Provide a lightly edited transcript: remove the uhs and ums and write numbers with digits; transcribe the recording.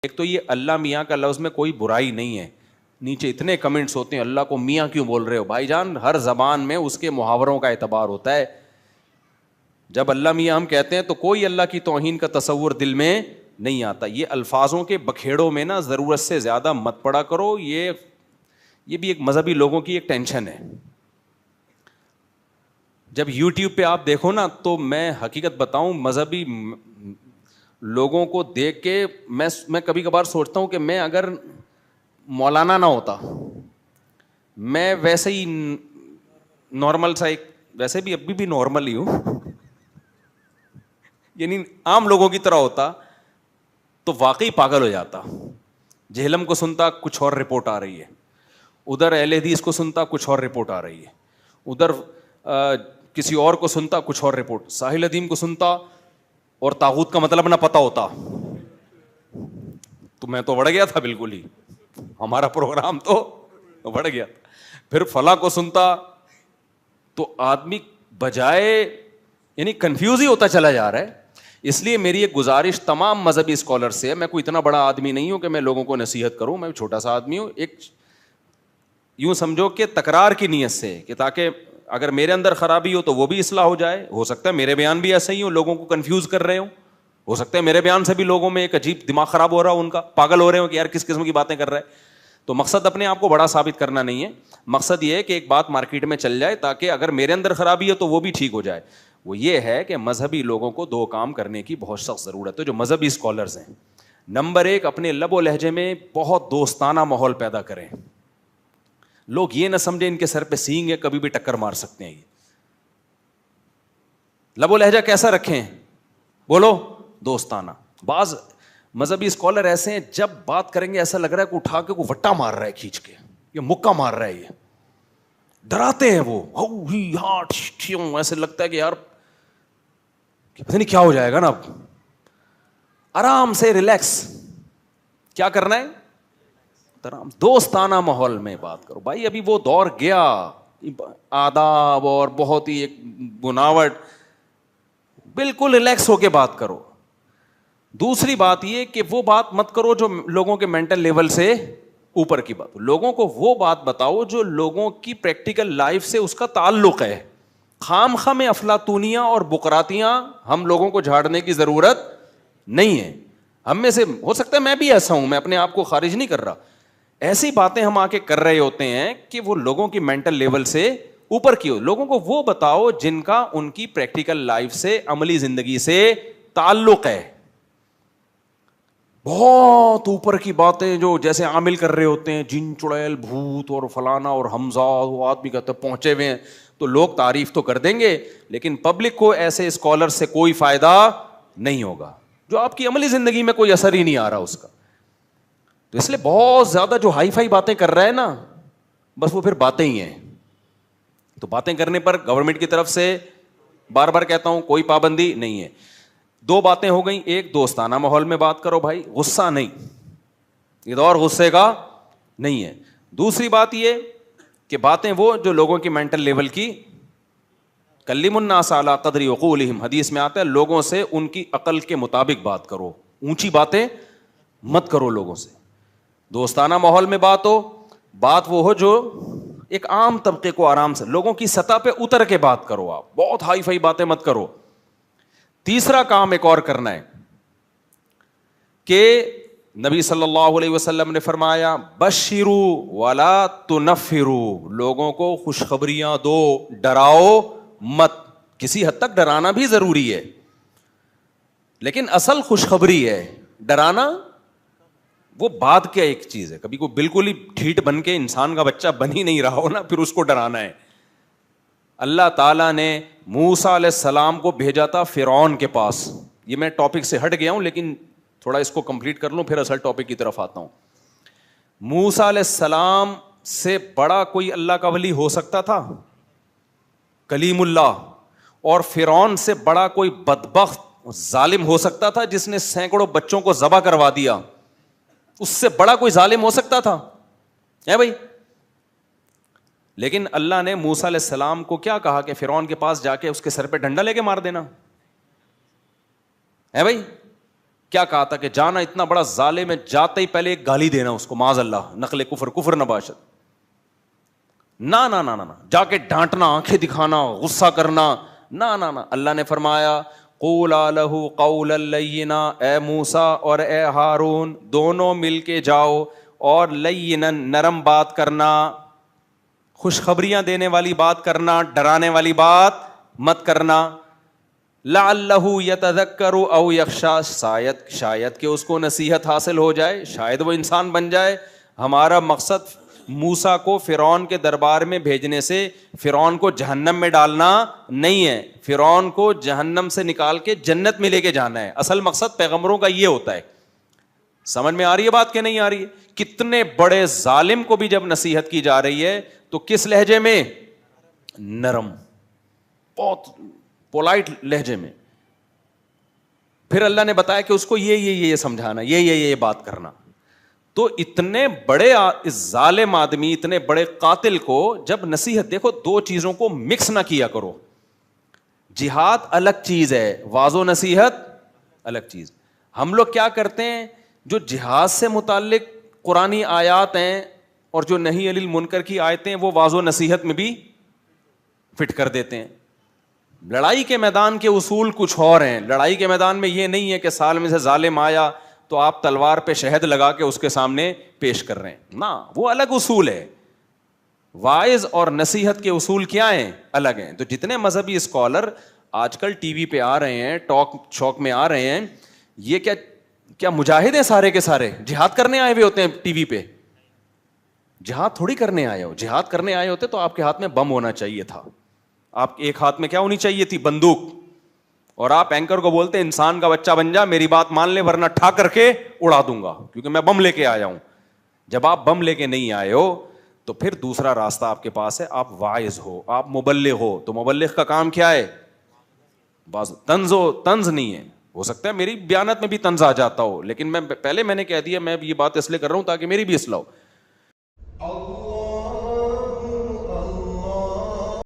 ایک تو یہ اللہ میاں کا لفظ میں کوئی برائی نہیں ہے. نیچے اتنے کمنٹس ہوتے ہیں اللہ کو میاں کیوں بول رہے ہو. بھائی جان ہر زبان میں اس کے محاوروں کا اعتبار ہوتا ہے. جب اللہ میاں ہم کہتے ہیں تو کوئی اللہ کی توہین کا تصور دل میں نہیں آتا. یہ الفاظوں کے بکھیڑوں میں نا ضرورت سے زیادہ مت پڑا کرو. یہ بھی ایک مذہبی لوگوں کی ایک ٹینشن ہے. جب یوٹیوب پہ آپ دیکھو نا تو میں حقیقت بتاؤں مذہبی لوگوں کو دیکھ کے میں کبھی کبھار سوچتا ہوں کہ میں اگر مولانا نہ ہوتا, میں ویسے ہی نارمل سا ایک, ویسے بھی ابھی بھی نارمل ہی ہوں, یعنی عام لوگوں کی طرح ہوتا تو واقعی پاگل ہو جاتا. جہلم کو سنتا کچھ اور رپورٹ آ رہی ہے, ادھر اہل حدیث کو سنتا کچھ اور رپورٹ آ رہی ہے, ادھر کسی اور کو سنتا کچھ اور رپورٹ, ساحل ادیم کو سنتا اور طاغوت کا مطلب نہ پتا ہوتا تو میں تو بڑھ گیا تھا بالکل ہی, ہمارا پروگرام تو بڑھ گیا. پھر فلاں کو سنتا تو آدمی بجائے یعنی کنفیوز ہی ہوتا چلا جا رہا ہے. اس لیے میری ایک گزارش تمام مذہبی اسکالر سے ہے, میں کوئی اتنا بڑا آدمی نہیں ہوں کہ میں لوگوں کو نصیحت کروں, میں چھوٹا سا آدمی ہوں. ایک یوں سمجھو کہ تکرار کی نیت سے, کہ تاکہ اگر میرے اندر خرابی ہو تو وہ بھی اصلاح ہو جائے. ہو سکتا ہے میرے بیان بھی ایسے ہی ہوں, لوگوں کو کنفیوز کر رہے ہوں, ہو سکتا ہے میرے بیان سے بھی لوگوں میں ایک عجیب دماغ خراب ہو رہا ہو, ان کا پاگل ہو رہے ہوں کہ یار کس قسم کی باتیں کر رہا ہے. تو مقصد اپنے آپ کو بڑا ثابت کرنا نہیں ہے, مقصد یہ ہے کہ ایک بات مارکیٹ میں چل جائے تاکہ اگر میرے اندر خرابی ہے تو وہ بھی ٹھیک ہو جائے. وہ یہ ہے کہ مذہبی لوگوں کو دو کام کرنے کی بہت سخت ضرورت ہے جو مذہبی اسکالرز ہیں. نمبر ایک, اپنے لب و لہجے میں بہت دوستانہ ماحول پیدا کریں. لوگ یہ نہ سمجھیں ان کے سر پہ سینگ ہے, کبھی بھی ٹکر مار سکتے ہیں. یہ لب و لہجہ کیسا رکھیں, بولو دوستانہ. بعض مذہبی اسکالر ایسے ہیں جب بات کریں گے ایسا لگ رہا ہے کہ اٹھا کے کوئی وٹا مار رہا ہے, کھینچ کے یا مکہ مار رہا ہے, یہ ڈراتے ہیں وہ, ایسے لگتا ہے کہ یار پتہ نہیں کیا ہو جائے گا نا. اب آرام سے ریلیکس, کیا کرنا ہے, آرام دوستانہ ماحول میں بات کرو. بھائی ابھی وہ دور گیا, آداب اور بہت ہی ایک بناوٹ, بالکل ریلیکس ہو کے بات کرو. دوسری بات یہ کہ وہ بات مت کرو جو لوگوں کے مینٹل لیول سے اوپر کی بات. لوگوں کو وہ بات بتاؤ جو لوگوں کی پریکٹیکل لائف سے اس کا تعلق ہے. خام خام افلاطونیاں اور بقراتیاں ہم لوگوں کو جھاڑنے کی ضرورت نہیں ہے. ہم میں سے ہو سکتا ہے میں بھی ایسا ہوں, میں اپنے آپ کو خارج نہیں کر رہا. ایسی باتیں ہم آ کے کر رہے ہوتے ہیں کہ وہ لوگوں کی مینٹل لیول سے اوپر کی ہو. لوگوں کو وہ بتاؤ جن کا ان کی پریکٹیکل لائف سے, عملی زندگی سے تعلق ہے. بہت اوپر کی باتیں جو جیسے عامل کر رہے ہوتے ہیں, جن چڑیل بھوت اور فلانا اور حمزہ, وہ آدمی کہتے ہیں پہنچے ہوئے ہیں, تو لوگ تعریف تو کر دیں گے لیکن پبلک کو ایسے اسکالر سے کوئی فائدہ نہیں ہوگا جو آپ کی عملی زندگی میں کوئی اثر ہی نہیں آ رہا اس کا. تو اس لیے بہت زیادہ جو ہائی فائی باتیں کر رہا ہے نا, بس وہ پھر باتیں ہی ہیں. تو باتیں کرنے پر گورنمنٹ کی طرف سے بار بار کہتا ہوں کوئی پابندی نہیں ہے. دو باتیں ہو گئیں, ایک دوستانہ ماحول میں بات کرو بھائی, غصہ نہیں, یہ دور غصے کا نہیں ہے. دوسری بات یہ کہ باتیں وہ جو لوگوں کی مینٹل لیول کی, کلم الناس علی قدر عقولہم, حدیث میں آتا ہے لوگوں سے ان کی عقل کے مطابق بات کرو, اونچی باتیں مت کرو لوگوں سے. دوستانہ ماحول میں بات ہو, بات وہ ہو جو ایک عام طبقے کو آرام سے, لوگوں کی سطح پہ اتر کے بات کرو, آپ بہت ہائی فائی باتیں مت کرو. تیسرا کام ایک اور کرنا ہے کہ نبی صلی اللہ علیہ وسلم نے فرمایا بشروا ولا تنفروا, لوگوں کو خوشخبریاں دو, ڈراؤ مت. کسی حد تک ڈرانا بھی ضروری ہے لیکن اصل خوشخبری ہے, ڈرانا وہ بعد کیا ایک چیز ہے. کبھی کو بالکل ہی ٹھیٹ بن کے انسان کا بچہ بن ہی نہیں رہا ہو نا, پھر اس کو ڈرانا ہے. اللہ تعالیٰ نے موسیٰ علیہ السلام کو بھیجا تھا فرعون کے پاس. یہ میں ٹاپک سے ہٹ گیا ہوں لیکن تھوڑا اس کو کمپلیٹ کر لوں پھر اصل ٹاپک کی طرف آتا ہوں. موسیٰ علیہ السلام سے بڑا کوئی اللہ کا ولی ہو سکتا تھا, کلیم اللہ, اور فرعون سے بڑا کوئی بدبخت ظالم ہو سکتا تھا جس نے سینکڑوں بچوں کو ذبح کروا دیا, اس سے بڑا کوئی ظالم ہو سکتا تھا ہے بھائی. لیکن اللہ نے موسیٰ علیہ السلام کو کیا کہا کہ فرعون کے پاس جا کے اس کے سر پہ ڈنڈا لے کے مار دینا ہے بھائی. کیا کہا تھا کہ جانا اتنا بڑا ظالم ہے، جاتے ہی پہلے ایک گالی دینا اس کو، معاذ اللہ، نقل کفر، کفر نباشت، نہ نہ نہ نہ، جا کے ڈانٹنا، آنکھیں دکھانا، غصہ کرنا، نہ نہ نہ۔ اللہ نے فرمایا قولا لہ قولا لینا، اے موسیٰ اور اے ہارون دونوں مل کے جاؤ اور لینا، نرم بات کرنا، خوشخبریاں دینے والی بات کرنا، ڈرانے والی بات مت کرنا، لعلہ یتذکر او یخشی، شاید کہ اس کو نصیحت حاصل ہو جائے، شاید وہ انسان بن جائے۔ ہمارا مقصد موسیٰ کو فرعون کے دربار میں بھیجنے سے فرعون کو جہنم میں ڈالنا نہیں ہے، فرعون کو جہنم سے نکال کے جنت میں لے کے جانا ہے۔ اصل مقصد پیغمبروں کا یہ ہوتا ہے۔ سمجھ میں آ رہی ہے بات کہ نہیں آ رہی ہے؟ کتنے بڑے ظالم کو بھی جب نصیحت کی جا رہی ہے تو کس لہجے میں؟ نرم، بہت پولائٹ لہجے میں۔ پھر اللہ نے بتایا کہ اس کو یہ سمجھانا، یہ بات کرنا۔ تو اتنے بڑے ظالم آدمی، اتنے بڑے قاتل کو جب نصیحت، دیکھو دو چیزوں کو مکس نہ کیا کرو، جہاد الگ چیز ہے، واعظ و نصیحت الگ چیز۔ ہم لوگ کیا کرتے ہیں، جو جہاد سے متعلق قرآنی آیات ہیں اور جو نہی عن المنکر کی آیتیں وہ واعظ و نصیحت میں بھی فٹ کر دیتے ہیں۔ لڑائی کے میدان کے اصول کچھ اور ہیں۔ لڑائی کے میدان میں یہ نہیں ہے کہ سال میں سے ظالم آیا تو آپ تلوار پہ شہد لگا کے اس کے سامنے پیش کر رہے ہیں، نہ، وہ الگ اصول ہے۔ واعظ اور نصیحت کے اصول کیا ہیں؟ الگ ہیں۔ تو جتنے مذہبی اسکالر آج کل ٹی وی پہ آ رہے ہیں، ٹاک شوق میں آ رہے ہیں، یہ کیا مجاہد ہیں سارے کے سارے؟ جہاد کرنے آئے ہوئے ہوتے ہیں ٹی وی پہ؟ جہاد تھوڑی کرنے آئے ہو۔ جہاد کرنے آئے ہوتے تو آپ کے ہاتھ میں بم ہونا چاہیے تھا، آپ ایک ہاتھ میں کیا ہونی چاہیے تھی؟ بندوق، اور آپ اینکر کو بولتے انسان کا بچہ بن جا، میری بات مان لے ورنہ ٹھا کر کے اڑا دوں گا، کیونکہ میں بم لے کے آیا ہوں۔ جب آپ بم لے کے نہیں آئے ہو تو پھر دوسرا راستہ آپ کے پاس ہے، آپ واعظ ہو، آپ مبلغ ہو۔ تو مبلغ کا کام کیا ہے؟ بعض طنز نہیں ہے، ہو سکتا ہے میری بیانات میں بھی طنز آ جاتا ہو، لیکن میں نے کہہ دیا، میں یہ بات اس لیے کر رہا ہوں تاکہ میری بھی اصلاح ہو۔